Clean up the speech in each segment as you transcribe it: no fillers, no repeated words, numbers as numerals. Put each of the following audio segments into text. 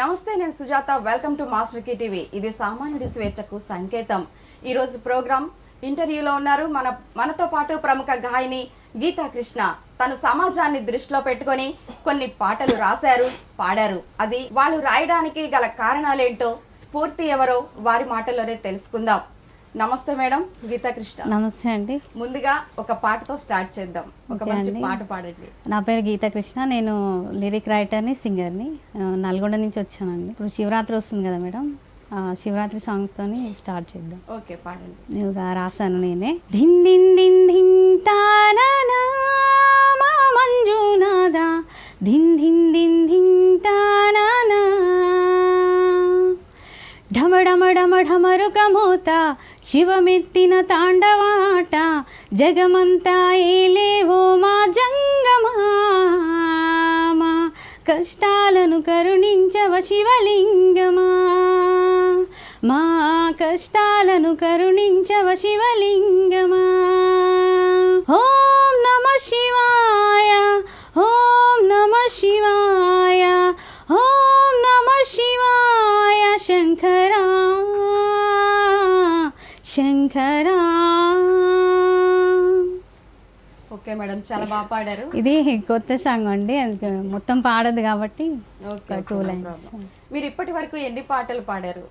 నమస్తే, నేను Sujatha. Welcome to master కి టీవీ. ఇది సామాన్యుడి స్వేచ్ఛకు సంకేతం. ఈరోజు ప్రోగ్రామ్ ఇంటర్వ్యూలో ఉన్నారు మనతో పాటు ప్రముఖ గాయని గీతా కృష్ణ. తను సమాజాన్ని దృష్టిలో పెట్టుకొని కొన్ని పాటలు రాశారు, పాడారు. అది వాళ్ళు రాయడానికి గల కారణాలేంటో, స్ఫూర్తి ఎవరో వారి మాటల్లోనే తెలుసుకుందాం. నమస్తే మేడం, గీతా కృష్ణ. నమస్తే అండి. ముందుగా ఒక పాటతో స్టార్ట్ చేద్దాం. ఒక మంచి పాట పాడండి. నా పేరు గీతా కృష్ణ. నేను లిరిక్ రైటర్ని, సింగర్ని. నల్గొండ నుంచి వచ్చానండి. ఇప్పుడు శివరాత్రి వస్తుంది కదా మేడం, శివరాత్రి సాంగ్స్తోని స్టార్ట్ చేద్దాం. ఓకే, పాడండి. నువ్వుగా రాశాను నేనే. ధిన్ ధిన్ ధిన్ ధిన్ తాననా మా మంజునాథ, ధిన్ ధిన్ ధిన్ ధిన్ తాననా, ఢమ ఢమ ఢమ ఢమరుక మోత, శివమెత్తిన తాండవాట, జగమంతా ఏలేవో మా జంగమా, మా కష్టాలను కరుణించవ శివలింగమా, మా కష్టాలను కరుణించవ శివలింగమా. ఓం నమ శివాయ, ఓం నమ శివాయ, ఓం నమ శివాయ శంకరా శంకరా. ఓకే మేడం, చాలా బాగా పాడారు. ఇది కొత్త సాంగ్ అండి, అందుకే మొత్తం పాడదు కాబట్టి ఒక 2 లైన్స్. మీరు ఇప్పటి వరకు ఎన్ని పాటలు పాడారు?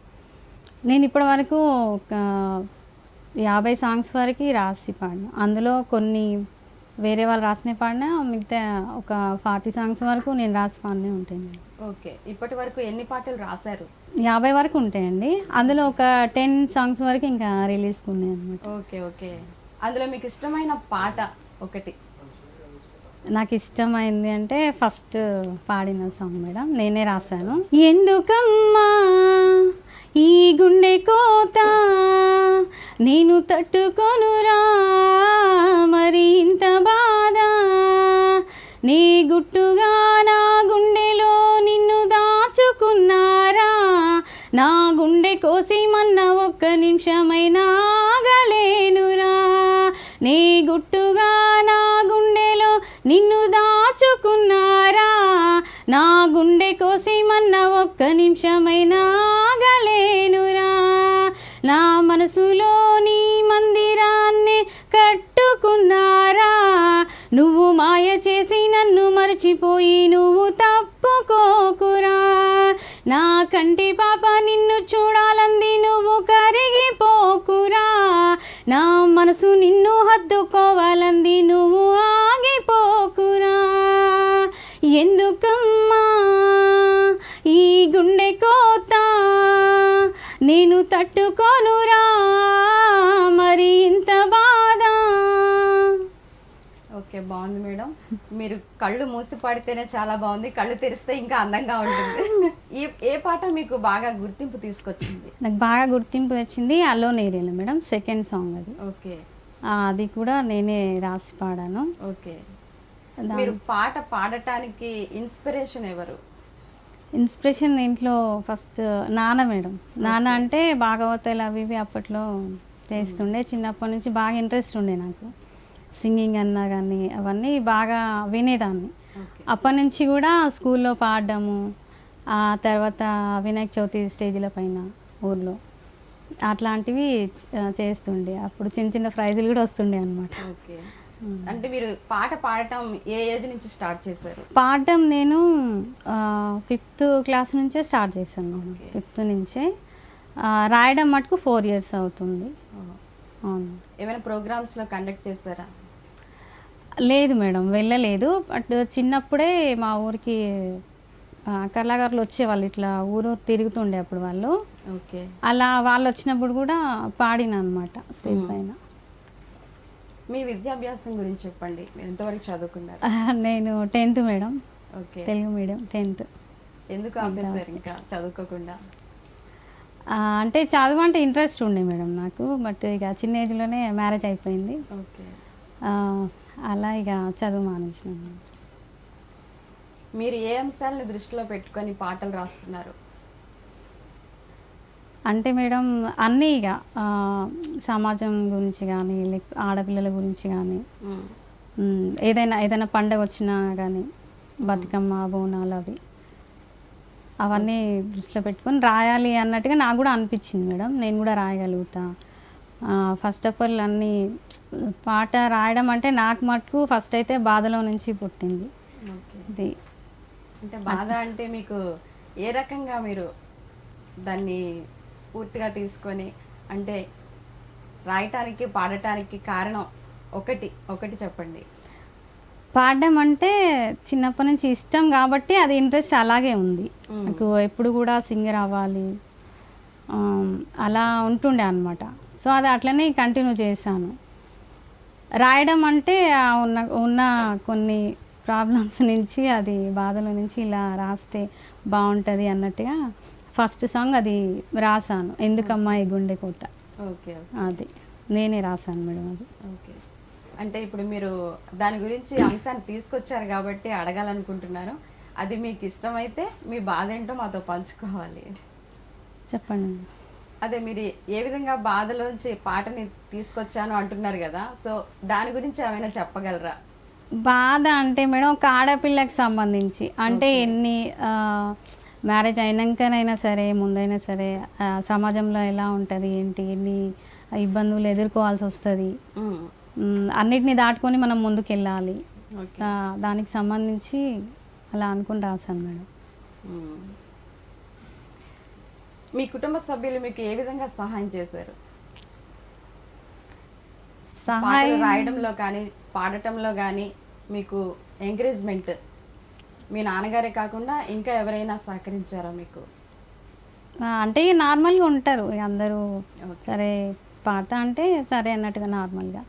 నేను ఇప్పటి వరకు ఒక 50 సాంగ్స్ వరకు రాసి పాడినా. అందులో కొన్ని వేరే వాళ్ళు రాసిన పాడినా, మిగతా ఒక 40 సాంగ్స్ వరకు నేను రాసి పాడినే ఉంటాను. ఓకే, ఇప్పటి వరకు ఎన్ని పాటలు రాశారు? 50 వరకు ఉంటాయండి. అందులో ఒక 10 సాంగ్స్ వరకు ఇంకా రిలీజ్కి ఉన్నాయి అనమాట. ఓకే ఓకే, అందులో మీకు ఇష్టమైన పాట ఒకటి? నాకు ఇష్టమైంది అంటే ఫస్ట్ పాడిన సాంగ్ మేడం, నేనే రాశాను. ఎందుకమ్మా ఈ గుండె కోత, నేను తట్టుకొనురా మరి ఇంత బాధ, నీ గుట్టుగా నా గుండెలో నిన్ను దాచుకున్నారా, నా గుండె కోసిమన్న ఒక్క నిమిషమైనా ఆగలేనురా, నీ గుట్టుగా నా గుండెలో నిన్ను దాచుకున్నారా, నా గుండె కోసిమన్న ఒక్క నిమిషమైనా ఆగలేనురా, నా మనసులో నీ మందిరాన్ని కట్టుకున్నారా, నువ్వు మాయ చేసి నన్ను మర్చిపోయి నువ్వు తప్పుకోకురా, నా కంటి పాప నిన్ను చూడాలంది నువ్వు కరిగిపోకురా, నా మనసు నిన్ను హత్తుకోవాలంది నువ్వు ఆగిపోకురా, ఎందుకమ్మా ఈ గుండె కోత, నేను తట్టుకోనురా మరి ఇంత బాధ. ఓకే, బాగుంది మేడం. మీరు కళ్ళు మూసి పాడితేనే చాలా బాగుంది, కళ్ళు తెరిస్తే ఇంకా అందంగా ఉంటుంది. ఏ పాట మీకు బాగా గుర్తింపు తీసుకొచ్చింది? నాకు బాగా గుర్తింపు వచ్చింది అల్లోన్ ఏరియాలో మేడం, సెకండ్ సాంగ్ అది. ఓకే, అది కూడా నేనే రాసి పాడాను. ఓకే. మీరు పాట పాడటానికి ఇన్స్పిరేషన్ ఎవరు? ఇన్స్పిరేషన్ ఇంట్లో ఫస్ట్ నాన్న మేడం. నాన్న అంటే భాగవతాలు అవి ఇవి అప్పట్లో చేస్తుండే. చిన్నప్పటి నుంచి బాగా ఇంట్రెస్ట్ ఉండే నాకు, సింగింగ్ అన్నా కానీ అవన్నీ బాగా వినేదాన్ని. అప్పటి నుంచి కూడా స్కూల్లో పాడడము, ఆ తర్వాత వినాయక చవితి స్టేజ్ల పైన ఊర్లో అట్లాంటివి చేస్తుండే. అప్పుడు చిన్న చిన్న ప్రైజులు కూడా వస్తుండే అనమాట. ఓకే, అంటే మీరు పాట పాడటం ఏ ఏజ్ నుంచి స్టార్ట్ చేశారు? పాడటం నేను 5th క్లాస్ నుంచే స్టార్ట్ చేశాను. 5th నుంచే. రాయడం మటుకు 4 years అవుతుంది. అవును. ఏమైనా ప్రోగ్రామ్స్లో కండక్ట్ చేశారా? లేదు మేడం, వెళ్ళలేదు. బట్ చిన్నప్పుడే మా ఊరికి కళాకారులు వచ్చేవాళ్ళు, ఇట్లా ఊరు తిరుగుతుండే అప్పుడు వాళ్ళు. ఓకే, అలా వాళ్ళు వచ్చినప్పుడు కూడా పాడిన అనమాట స్టేజ్ పైన. మీ విద్యాభ్యాసం గురించి చెప్పండి. మీరు ఎంతవరకు చదువుకున్నారు? నేను 10th madam. Okay, Telugu medium 10th. ఎందుకు ఆపేశారు ఇంకా చదువుకోకుండా? అంటే చదువు అంటే ఇంట్రెస్ట్ ఉండే మేడం నాకు, బట్ ఇక చిన్న ఏజ్లోనే మ్యారేజ్ అయిపోయింది. ఓకే, అలా ఇక చదువు మానేసినాను. మీరు ఏ అంశాలను దృష్టిలో పెట్టుకొని పాటలు రాస్తున్నారు? అంటే మేడం అన్నీ ఇక సమాజం గురించి కానీ, లైక్ ఆడపిల్లల గురించి కానీ, ఏదైనా పండగ వచ్చినా కానీ, బతుకమ్మ బోనాలు అవి అవన్నీ దృష్టిలో పెట్టుకొని రాయాలి అన్నట్టుగా నాకు కూడా అనిపించింది మేడం, నేను కూడా రాయగలుగుతా. ఫస్ట్ ఆఫ్ ఆల్ అన్నీ పాట రాయడం అంటే నాకు మటుకు ఫస్ట్ అయితే బాధలో నుంచి పుట్టింది ఓకే. ఇది. అంటే బాధ అంటే మీకు ఏ రకంగా మీరు దాన్ని స్ఫూర్తిగా తీసుకొని అంటే రాయటానికి పాడటానికి కారణం ఒకటి చెప్పండి. పాడడం అంటే చిన్నప్పటి నుంచి ఇష్టం కాబట్టి అది ఇంట్రెస్ట్ అలాగే ఉంది నాకు. ఎప్పుడు కూడా సింగర్ అవ్వాలి అలా ఉంటుండే అనమాట. సో అది అట్లనే కంటిన్యూ చేశాను. రాయడం అంటే ఉన్న కొన్ని ప్రాబ్లమ్స్ నుంచి, అది బాధల నుంచి ఇలా రాస్తే బాగుంటుంది అన్నట్టుగా ఫస్ట్ సాంగ్ అది రాశాను, ఎందుకమ్మా ఈ గుండె కోత. ఓకే. అది నేనే రాశాను మేడం అది. ఓకే. అంటే ఇప్పుడు మీరు దాని గురించి అంశాన్ని తీసుకొచ్చారు కాబట్టి అడగాలనుకుంటున్నాను. అది మీకు ఇష్టమైతే మీ బాధ ఏంటో మాతో పంచుకోవాలి. చెప్పండి. అదే మీరు ఏ విధంగా బాధలోంచి పాటని తీసుకొచ్చాను అంటున్నారు కదా, సో దాని గురించి ఏమైనా చెప్పగలరా? బాధ అంటే మేడం ఒక ఆడపిల్లకి సంబంధించి అంటే ఎన్ని మ్యారేజ్ అయినాకనైనా సరే ముందైనా సరే సమాజంలో ఎలా ఉంటుంది ఏంటి, ఎన్ని ఇబ్బందులు ఎదుర్కోవాల్సి వస్తుంది, అన్నిటిని దాటుకొని మనం ముందుకు వెళ్ళాలి. దానికి సంబంధించి అలా అనుకుని రాశాను మేడం. మీ కుటుంబ సభ్యులు మీకు ఏ విధంగా సహాయం చేశారు? పాటలు రాయడంలో కానీ పాడటంలో కానీ మీకు ఎంకరేజ్మెంట్ మీ నాన్నగారే కాకుండా ఇంకా ఎవరైనా సహకరించారా మీకు? అంటే నార్మల్గా ఉంటారు అందరూ, సరే పాడతా అంటే సరే అన్నట్టుగా నార్మల్గా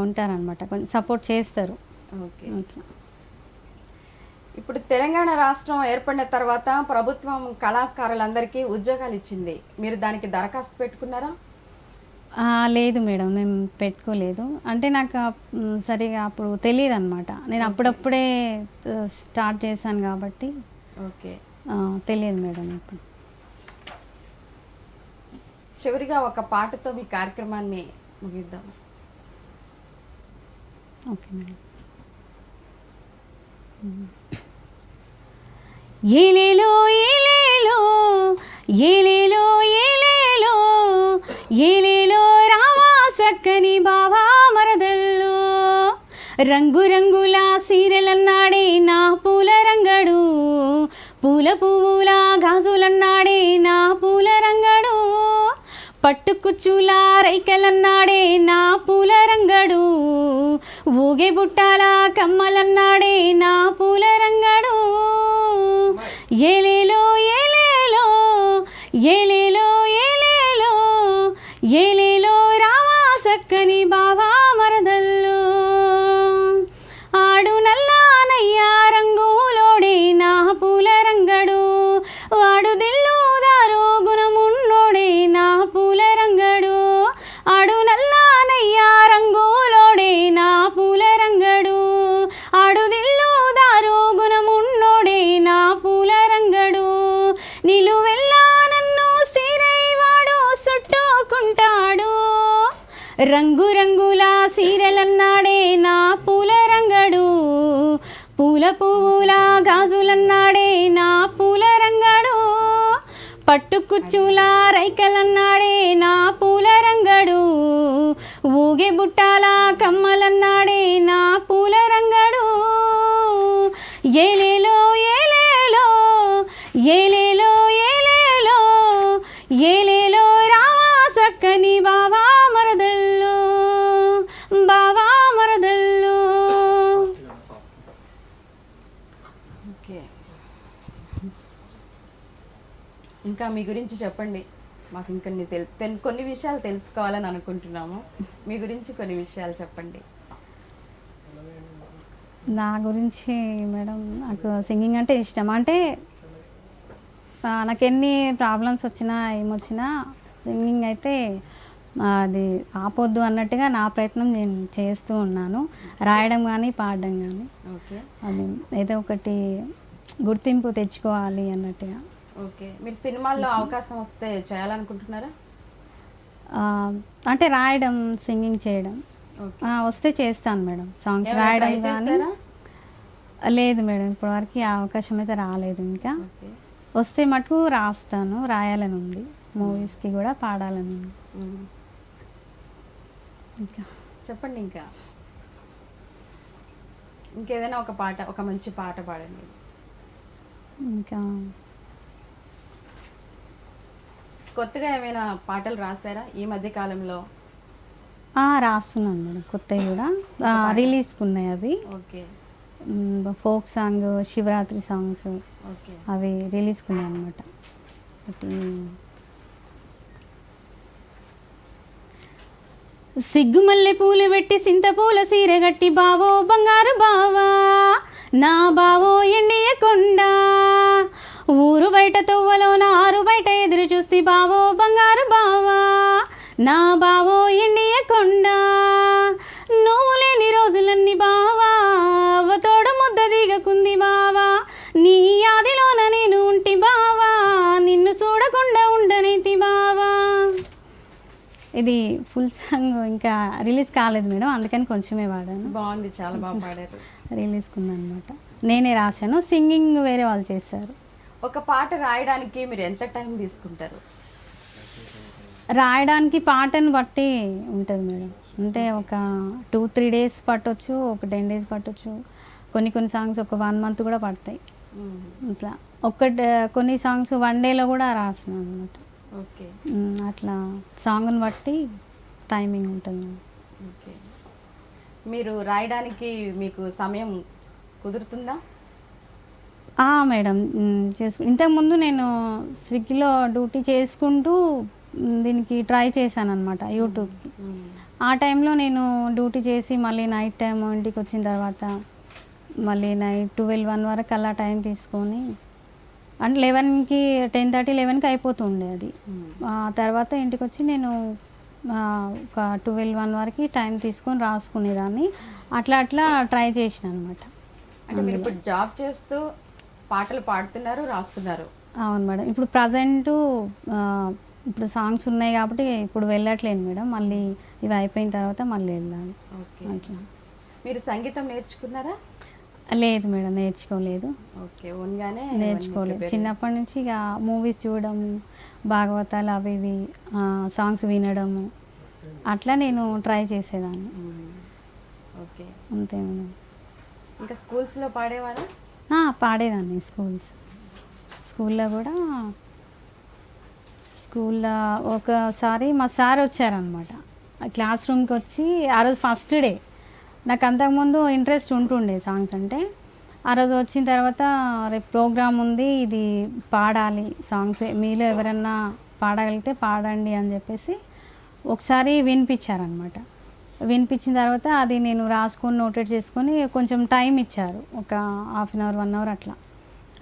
ఉంటారనమాట, కొంచెం సపోర్ట్ చేస్తారు. ఓకే. ఇప్పుడు తెలంగాణ రాష్ట్రం ఏర్పడిన తర్వాత ప్రభుత్వం కళాకారులందరికీ ఉద్యోగాలు ఇచ్చింది. మీరు దానికి దరఖాస్తు పెట్టుకున్నారా? లేదు మేడం, మేము పెట్టుకోలేదు. అంటే నాకు సరిగా అప్పుడు తెలియదు అనమాట, నేను అప్పుడప్పుడే స్టార్ట్ చేశాను కాబట్టి. ఓకే. తెలియదు మేడం ఇప్పుడు. చివరిగా ఒక పాటతో మీ కార్యక్రమాన్ని ముగిద్దాం. Okay madam. ఏలేలో ఏలేలో ఏలేలో ఏలేలో ఏలేలో రావా సక్కని బావా మరదల్లో, రంగు రంగుల సీరెలన్నాడే నా పూల రంగడు, పూల పువ్వుల గాజులన్నాడే నా పూల రంగడు, పట్టుకుచ్చుల రైకలన్నాడే నా పూల రంగడు, ఊగే బుట్టాల కమ్మలన్నాడే నా పూల రంగడు, ఏలేలో ఏలేలో ఏలేలో ఏలేలో ఏలేలో రావా సక్కని బావా మరదల్లో, ఆడు నల్లానయ్యా రంగులోడే నా పూల రంగడు, వాడు దిల్లుదారు గుణమున్నోడే నా పూల రంగడు, ఆడు నల్లానయ్యా రంగులోడే నా పూల రంగడు, ఆడు దిల్లుదారు గుణమున్నోడే నా పూల రంగడు, నిలువెల్లా నన్ను సీరైవాడు చుట్టుకుంటాడు, రంగు రంగుల సీరెలన్నాడే నా పూల రంగడు, పూల పువ్వుల గాజులన్నాడే నా పూల రంగడు, పట్టుకుచ్చుల రైకలన్నాడే నా పూల రంగడు, ఊగే బుట్టాల కమ్మలన్నాడే నా పూల రంగడు, ఏలేలో ఏలేలో ఏలేలో ఏలేలో ఏలేలో రావా సక్కని బావా మరదల్లో, బావా మరదల్లో. ఓకే. ఇంకా మీ గురించి చెప్పండి, మాకు ఇంకా కొన్ని విషయాలు తెలుసుకోవాలని అనుకుంటున్నాము. మీ గురించి కొన్ని విషయాలు చెప్పండి. నా గురించి మేడం, నాకు సింగింగ్ అంటే ఇష్టం. అంటే నాకు ఎన్ని ప్రాబ్లమ్స్ వచ్చినా ఏమొచ్చినా సింగింగ్ అయితే అది ఆపొద్దు అన్నట్టుగా నా ప్రయత్నం నేను చేస్తూ ఉన్నాను, రాయడం కానీ పాడడం కానీ. ఓకే. అది ఏదో ఒకటి గుర్తింపు తెచ్చుకోవాలి అన్నట్టుగా. ఓకే. మీరు సినిమాల్లో అవకాశం వస్తే చేయాలనుకుంటున్నారా? అంటే రాయడం సింగింగ్ చేయడం వస్తే చేస్తాను మేడం. సాంగ్స్ రాయడం కానీ లేదు మేడం, ఇప్పటివరకు ఆ అవకాశం అయితే రాలేదు ఇంకా. వస్తే మటుకు రాస్తాను, రాయాలని ఉంది. మూవీస్కి కూడా పాడాలని ఉంది. ఇంకా చెప్పండి. ఇంకేదైనా ఒక పాట, ఒక మంచి పాట పాడండి. ఇంకా కొత్తగా ఏమైనా పాటలు రాశారా ఈ మధ్య కాలంలో? రాస్తున్నాను మేడం, కొత్తవి కూడా రిలీజ్కి ఉన్నాయి. అవి okay. Folk song, Shivaratri songs okay. అవి రిలీజ్కి ఉన్నాయి అనమాట. సిగ్గుమల్లె పూలు పెట్టి సింతపూల సీర గట్టి బావో బంగారు బావా, నా బావో ఎండియకొండ, ఊరు బయట తొవ్వలోన ఆరు బయట ఎదురు చూస్తే బావో బంగారు బావా, నా బావో ఎండియకొండ, నువ్వు లేని రోజులన్నీ బావా, తోడ ముద్ద దిగకుంది బావా, నీ ఆదిలోన నేను ఉంటి బావా, నిన్ను చూడకుండా ఉండనేతి బావా. ఇది ఫుల్ సాంగ్ ఇంకా రిలీజ్ కాలేదు మేడం, అందుకని కొంచెమే పాడాను. బాగుంది, చాలా బాగా పాడారు. రిలీజ్కి ఉందన్నమాట. నేనే రాశాను, సింగింగ్ వేరే వాళ్ళు చేశారు. ఒక పాట రాయడానికి మీరు ఎంత టైం తీసుకుంటారు? రాయడానికి పాటను బట్టి ఉంటుంది మేడం. అంటే ఒక 2-3 డేస్ పట్టవచ్చు, ఒక 10 డేస్ పట్టవచ్చు. కొన్ని సాంగ్స్ ఒక 1 మంత్ కూడా పడతాయి. ఇట్లా కొన్ని సాంగ్స్ 1 డేలో కూడా రాసినాను అనమాట. ఓకే. అట్లా సాంగ్ని బట్టి టైమింగ్ ఉంటుంది. ఓకే. మీరు రాయడానికి మీకు సమయం కుదురుతుందా? మేడం ఇంతకుముందు నేను స్విగ్గీలో డ్యూటీ చేసుకుంటూ దీనికి ట్రై చేశాను అనమాట, యూట్యూబ్కి. ఆ టైంలో నేను డ్యూటీ చేసి మళ్ళీ నైట్ టైం ఇంటికి వచ్చిన తర్వాత మళ్ళీ నైట్ 12-1 వరకు అలా టైం తీసుకొని, అంటే 11కి 10:30, 11కి అయిపోతుండే అది. తర్వాత ఇంటికి వచ్చి నేను ఒక 12-1 వరకు టైం తీసుకొని రాసుకునేదాన్ని. అట్లా ట్రై చేసిన అనమాట. అంటే మీరు ఇప్పుడు జాబ్ చేస్తూ పాటలు పాడుతున్నారు, రాస్తున్నారు? అవును మేడం. ఇప్పుడు ప్రజెంటు ఇప్పుడు సాంగ్స్ ఉన్నాయి కాబట్టి ఇప్పుడు వెళ్ళట్లేదు మేడం. మళ్ళీ ఇవి అయిపోయిన తర్వాత మళ్ళీ వెళ్ళాలి. ఓకే. అట్లా. మీరు సంగీతం నేర్చుకున్నారా? లేదు మేడం, నేర్చుకోలేదు. ఓకే. ఓన్గానే నేర్చుకోలేదు. చిన్నప్పటి నుంచి ఇక మూవీస్ చూడడం, భాగవతాలు అవి ఇవి సాంగ్స్ వినడము, అట్లా నేను ట్రై చేసేదాన్ని. ఓకే. అంతే మేడం. ఇంకా స్కూల్స్లో పాడేవారా? పాడేదాన్ని. స్కూల్లో కూడా ఒకసారి మా సార్ వచ్చారనమాట. క్లాస్ రూమ్కి వచ్చి ఆ రోజు ఫస్ట్ డే. నాకు అంతకుముందు ఇంట్రెస్ట్ ఉంటుండే సాంగ్స్ అంటే. ఆ రోజు వచ్చిన తర్వాత రేపు ప్రోగ్రామ్ ఉంది, ఇది పాడాలి సాంగ్స్, మీలో ఎవరన్నా పాడగలిగితే పాడండి అని చెప్పేసి ఒకసారి వినిపించారనమాట. వినిపించిన తర్వాత అది నేను రాసుకొని నోటెడ్ చేసుకొని కొంచెం టైం ఇచ్చారు, ఒక 1/2 అవర్ 1 అవర్ అట్లా.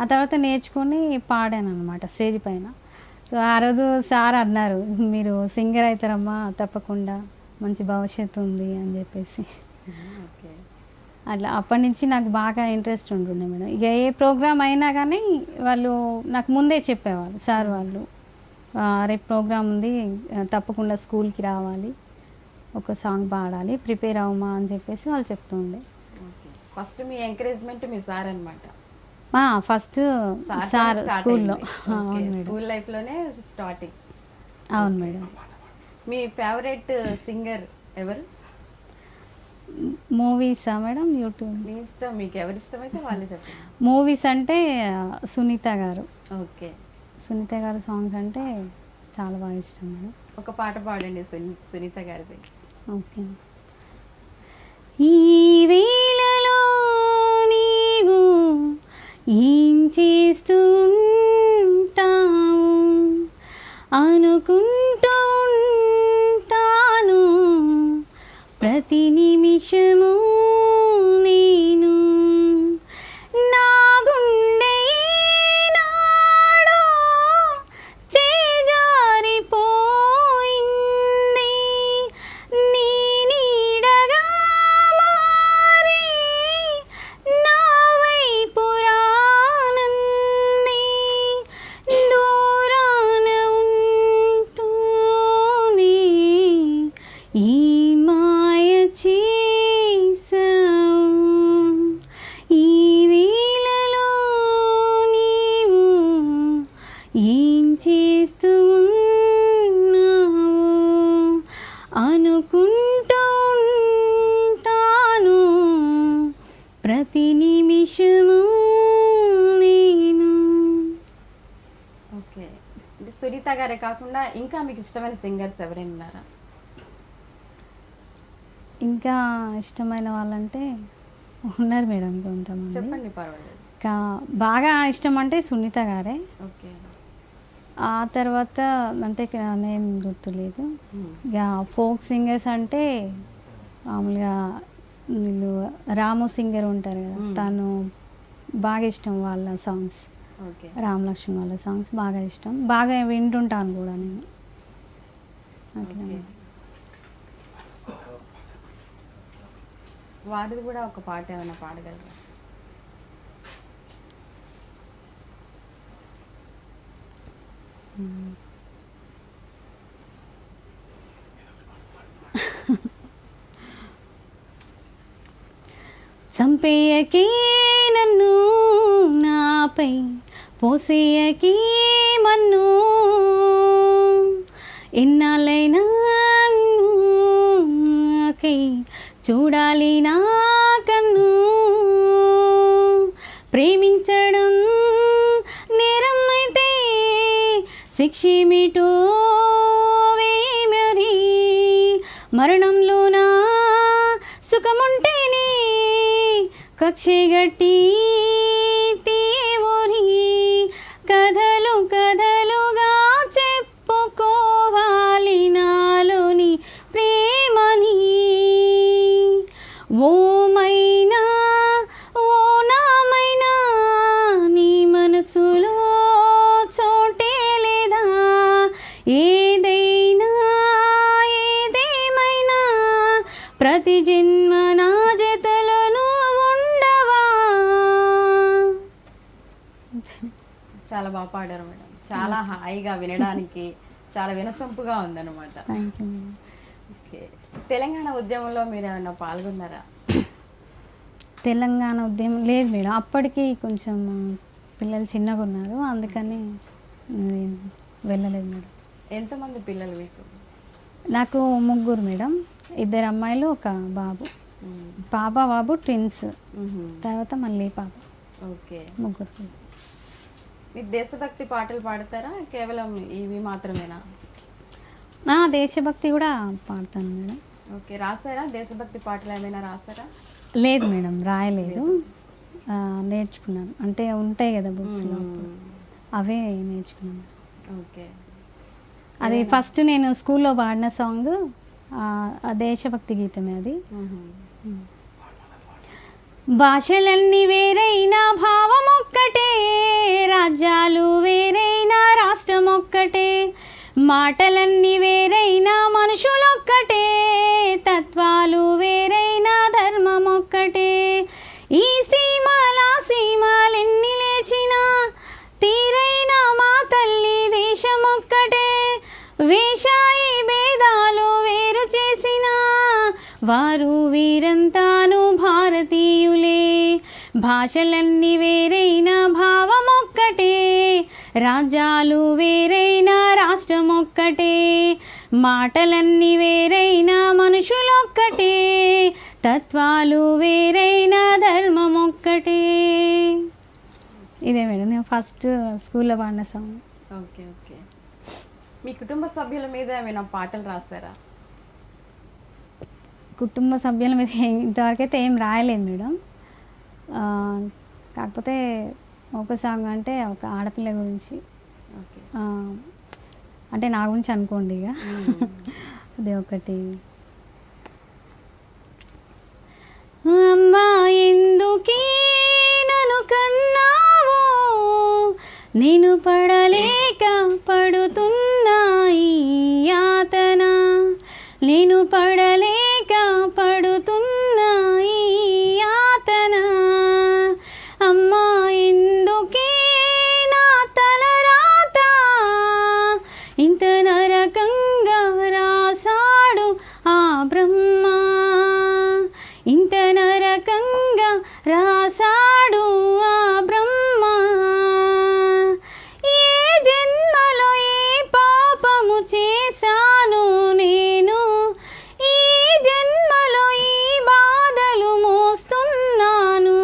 ఆ తర్వాత నేర్చుకొని పాడాను అనమాట స్టేజ్ పైన. సో ఆ రోజు సార్ అన్నారు, మీరు సింగర్ అవుతారమ్మా తప్పకుండా, మంచి భవిష్యత్తు ఉంది అని చెప్పేసి. అట్లా అప్పటి నుంచి నాకు బాగా ఇంట్రెస్ట్ ఉంటుండే మేడం. ఇక ఏ ప్రోగ్రామ్ అయినా కానీ వాళ్ళు నాకు ముందే చెప్పేవాళ్ళు సార్ వాళ్ళు, రేపు ప్రోగ్రామ్ ఉంది తప్పకుండా స్కూల్కి రావాలి, ఒక సాంగ్ పాడాలి, ప్రిపేర్ అవ్వమా అని చెప్పేసి వాళ్ళు చెప్తుండే. ఫస్ట్ మీ ఎంకరేజ్మెంట్ మీ సార్ అనమాట? ఫస్ట్ సార్ స్కూల్లో. స్కూల్ లైఫ్లోనే స్టార్టింగ్. అవును మేడం. మీ ఫేవరెట్ సింగర్ ఎవరు? మూవీసా మేడం? యూట్యూబ్. మీ ఇష్టం, మీకు ఎవరి ఇష్టమైతే వాళ్ళే చెప్పండి. మూవీస్ అంటే సునీత గారు. ఓకే. సునీత గారు సాంగ్స్ అంటే చాలా బాగా ఇష్టం మేడం. ఒక పాట పాడండి సునీత గారిది. ఓకే. ఈ వేళలో నీవు ఏం చేస్తూ ఉంటావు అనుకుంటూ ఉంటాను ప్రతి నిమిషము నేను, నా గుండె నాడో చేజారిపోయింది, నీ నీడగా మారి ప్రతి నిమిషము నేను. ఓకే, అంటే సునీత గారే కాకుండా ఇంకా మీకు ఇష్టమైన సింగర్స్ ఎవరైనా ఉన్నారా? ఇంకా ఇష్టమైన వాళ్ళంటే ఉన్నారు మేడం కొంతమంది. చెప్పండి, పర్వాలేదు. ఇంకా బాగా ఇష్టం అంటే సునీత గారే. ఓకే. ఆ తర్వాత అంటే నేమ్ గుర్తులేదు. ఇక ఫోక్ సింగర్స్ అంటే మామూలుగా వీళ్ళు రాము సింగర్ ఉంటారు కదా, తను బాగా ఇష్టం వాళ్ళ సాంగ్స్. ఓకే. రామ్ లక్ష్మణ్ వాళ్ళ సాంగ్స్ బాగా ఇష్టం, బాగా వింటుంటాను కూడా నేను. అట్లా. ఓకే. వారిది కూడా ఒక పాట ఏమైనా పాడగలరా? చంపేయకే నన్ను నాపై పోసేయకే మన్ను, ఎన్నాళ్ళైనా నాకై చూడాలి నా కన్ను. ప్రేమించడం నేరం అయితే శిక్షేమిటో వేమరి, మరణంలో నా సుఖముంటేనే కక్షే గట్టి తీవోరి, కథలు కథలుగా చెప్పుకోవాలి నాలోని ప్రేమని. ఓమైనా ఓ నామైనా నీ మనసులో చోటే లేదా, ఏదైనా ఏదేమైనా ప్రతి జన్మ నా జతలను ఉండవా. చాలా బాగా పాడారు మేడం, చాలా హాయిగా వినడానికి చాలా వినసొంపుగా ఉందన్నమాట. Thank you. ఓకే. తెలంగాణ ఉద్యమంలో మీరు ఏమైనా పాల్గొన్నారా? తెలంగాణ ఉద్యమం లేదు మేడం, అప్పటికి కొంచెం పిల్లలు చిన్నగా ఉన్నారు, అందుకని నేను వెళ్ళలేదు మేడం. ఎంతమంది పిల్లలు మీకు? నాకు ముగ్గురు మేడం, 2 అమ్మాయిలు 1 బాబు. పాప బాబు ట్విన్స్, తర్వాత మళ్ళీ పాప. ఓకే. ముగ్గురు పిల్లలు. మీరు దేశభక్తి పాటలు పాడతారా, కేవలం ఇవి మాత్రమేనా? నా దేశభక్తి కూడా పాడతాను మేడం. ఓకే. రాసారా దేశభక్తి పాటలు ఏమైనా రాసారా? లేదు మేడం, రాయలేదు. నేర్చుకున్నాను, అంటే ఉంటాయి కదా బుక్స్లో, అవే నేర్చుకున్నాను. ఓకే. అది ఫస్ట్ నేను స్కూల్లో పాడిన సాంగ్ దేశభక్తి గీతమే అది. భాషలన్నీ వేరైనా భావం ఒక్కటే, రాజ్యాలు వేరైనా రాష్ట్రం ఒక్కటే, మాటలన్నీ వేరైనా మనుషులొక్కటే, తత్వాలు వేరైనా ధర్మం ఒక్కటే. ఈ సీమల సీమలెన్ని లేచినా తీరైన మా తల్లి దేశం ఒక్కటే, వేషాయి భేదాలు వేరు చేసిన వారు వీరంతాను భారతీయులే. భాషలన్నీ వేరైనా భావం ఒక్కటే, రాజ్యాలు వేరైనా రాష్ట్రం ఒక్కటే, మాటలన్నీ వేరైనా మనుషులొక్కటే, తత్వాలు వేరైనా ధర్మం ఒక్కటే. ఇదే మేడం నేను ఫస్ట్ స్కూల్లో పాడిన సాంగ్. ఓకే. ఓకే. మీ కుటుంబ సభ్యుల మీద ఏమైనా పాటలు రాస్తారా? కుటుంబ సభ్యుల మీద ఇంతవరకైతే ఏం రాయలేదు మేడం. కాకపోతే ఒక సాంగ్ అంటే ఒక ఆడపిల్ల గురించి, ఓకే. అంటే నా గురించి అనుకోండి ఇక. అది ఒకటి. అమ్మా ఎందుకీ నన్ను కన్నావు, నేను పడలేక పడుతున్నా ఈ యాతన, నేను పడలేక పడుతున్నా ఈ యాతన. అమ్మా ఎందుకే నా తలరాత ఇంత నరకంగా రాసాడు ఆ బ్రహ్మ, ఇంత నరకంగా రాసాడు ఆ బ్రహ్మ. ఏ జన్మలో ఏ పాపము చేశాను నేను, ఈ జన్మలో ఈ బాధలు మోస్తున్నాను.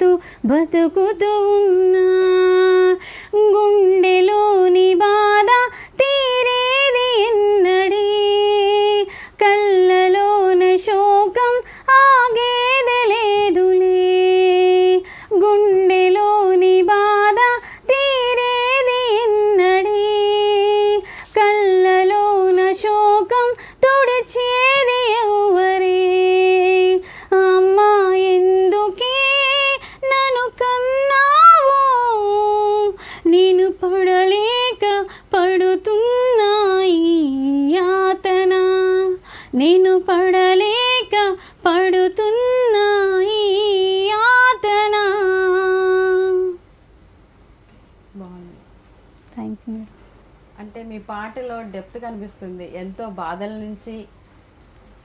చూస్తూ బతుకుతూ ఉన్నా, గుండెలోని బాధ తీరేది ఎన్నడే, కళ్ళలోన శోకం ఆగేది లేదులే, గుండెలోని బాధ తీరేది ఎన్నడే, కళ్ళలోన శోకం తుడిచేది ఎవరే, అమ్మా ఎందుకే నన్ను కన్నావు, నేను పడలేక పడుతున్నా ఈ యాతన, నేను పడలేక పడుతున్నా ఈ యాతన. బాగుంది. Thank you madam. అంటే మీ పాటలో డెప్త్ కనిపిస్తుంది. ఎంతో బాధల నుంచి,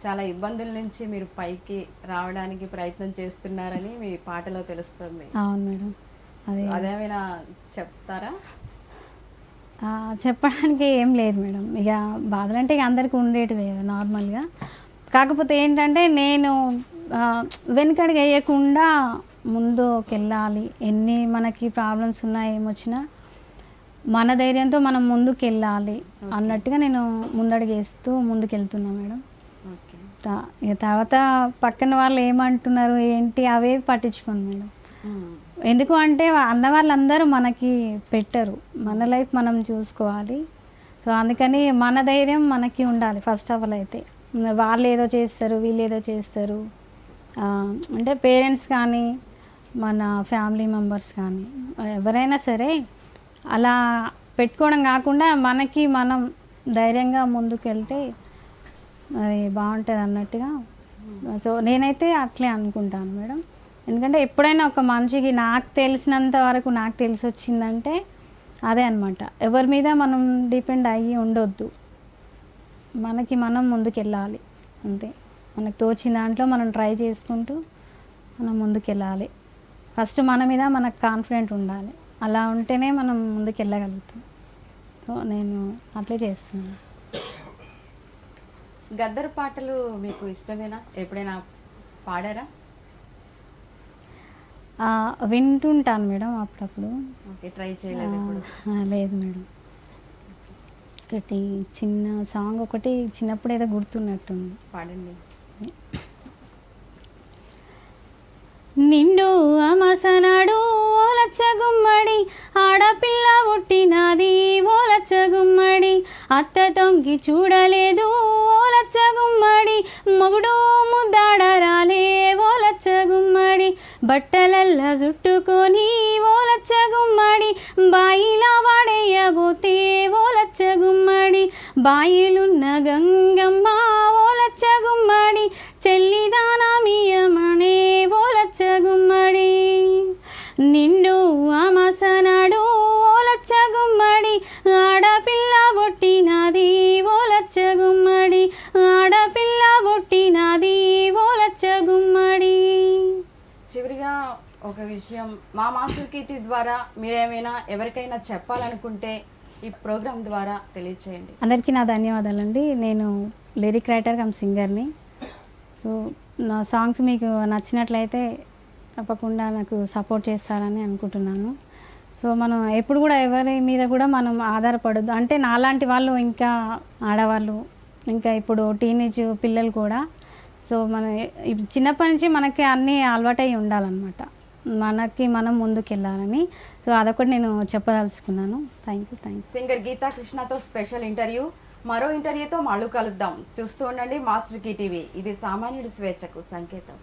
చాలా ఇబ్బందుల నుంచి మీరు పైకి రావడానికి ప్రయత్నం చేస్తున్నారని మీ పాటలో తెలుస్తుంది. అవును మేడం. సో అదేమైనా చెప్తారా? చెప్పడానికి ఏం లేదు మేడం. ఇక బాధలు అంటే ఇక అందరికీ ఉండేటివే నార్మల్గా. కాకపోతే ఏంటంటే నేను వెనుకడుగు వేయకుండా ముందుకు వెళ్ళాలి. ఎన్ని మనకి ప్రాబ్లమ్స్ ఉన్నా ఏమొచ్చినా మన ధైర్యంతో మనం ముందుకు వెళ్ళాలి అన్నట్టుగా నేను ముందడుగు వేస్తూ ముందుకు వెళ్తున్నా మేడం. ఓకే. ఇక తర్వాత పక్కన వాళ్ళు ఏమంటున్నారు ఏంటి అవే పట్టించుకోను మేడం. ఎందుకు అంటే అన్న వాళ్ళందరూ మనకి పెట్టరు, మన లైఫ్ మనం చూసుకోవాలి. సో అందుకని మన ధైర్యం మనకి ఉండాలి ఫస్ట్ ఆఫ్ ఆల్. అయితే వాళ్ళు ఏదో చేస్తారు, వీళ్ళు ఏదో చేస్తారు అంటే పేరెంట్స్ కానీ మన ఫ్యామిలీ మెంబర్స్ కానీ ఎవరైనా సరే అలా పెట్టుకోవడం కాకుండా మనకి మనం ధైర్యంగా ముందుకు వెళ్తే అది బాగుంటుంది అన్నట్టుగా. సో నేనైతే అట్లే అనుకుంటాను మేడం. ఎందుకంటే ఎప్పుడైనా ఒక మనిషికి నాకు తెలిసినంత వరకు నాకు తెలిసి వచ్చిందంటే అదే అనమాట. ఎవరి మీద మనం డిపెండ్ అయ్యి ఉండొద్దు, మనకి మనం ముందుకు వెళ్ళాలి అంతే. మనకు తోచిన దాంట్లో మనం ట్రై చేసుకుంటూ మనం ముందుకు వెళ్ళాలి. ఫస్ట్ మన మీద మనకు కాన్ఫిడెంట్ ఉండాలి. అలా ఉంటేనే మనం ముందుకు వెళ్ళగలుగుతాం. సో నేను అట్లే చేస్తున్నాను. గద్దర్ పాటలు మీకు ఇష్టమేనా? ఎప్పుడైనా పాడారా? వింటుంటాను మేడం అప్పుడప్పుడు. ఓకే. ట్రై చేయలేదు ఇప్పుడు? లేదు మేడం. ఒకటి చిన్న సాంగ్ ఒకటి చిన్నప్పుడు ఏదో గుర్తున్నట్టుంది. పాడండి. నిండు అమసనాడు ఓలచ్చ గుమ్మడి, ఆడపిల్ల పుట్టినది ఓలచ్చ గుమ్మడి, అత్త తొంగి చూడలేదు ఓలచ్చ గుమ్మడి, మొగుడు ముద్దాడరాలే ఓలచ్చ గుమ్మడి, బట్టలల్ల జుట్టుకొని ఓలచ్చ గుమ్మడి, బాయిలా వాడేయబోతే ఓలచ్చ గుమ్మడి, బాయిలున్న గంగమ్మ ఓలచ్చ గుమ్మడి, చెల్లిదానమియమనే ఓలచ్చ గుమ్మడి, నిండు అమసనాడు ఓలచ్చ గుమ్మడి, ఆడపిల్ల పుట్టినది ఓలచ్చ గుమ్మడి, ఆడపిల్ల పుట్టినది ఓలచ్చ గుమ్మడి. చివరిగా ఒక విషయం, మా మాస్టర్ కిట్ ద్వారా మీరేమైనా ఎవరికైనా చెప్పాలనుకుంటే ఈ ప్రోగ్రాం ద్వారా తెలియచేయండి. అందరికీ నా ధన్యవాదాలండి. నేను లిరిక్ రైటర్ కమ్ సింగర్ని. సో నా సాంగ్స్ మీకు నచ్చినట్లయితే తప్పకుండా నాకు సపోర్ట్ చేస్తారని అనుకుంటున్నాను. సో మనం ఎప్పుడు కూడా ఎవరి మీద కూడా మనం ఆధారపడద్దు. అంటే నాలాంటి వాళ్ళు, ఇంకా ఆడవాళ్ళు, ఇంకా ఇప్పుడు టీనేజ్ పిల్లలు కూడా, సో మన చిన్నప్పటి నుంచి మనకి అన్నీ అలవాటై ఉండాలన్నమాట. మనకి మనం ముందుకు వెళ్ళాలని. సో అదొకటి నేను చెప్పదలుచుకున్నాను. Thank you. సింగర్ గీతా కృష్ణతో స్పెషల్ ఇంటర్వ్యూ. మరో ఇంటర్వ్యూతో మళ్ళీ కలుద్దాం. చూస్తూ ఉండండి మాస్టర్ కి టీవీ. ఇది సామాన్యుడి స్వేచ్ఛకు సంకేతం.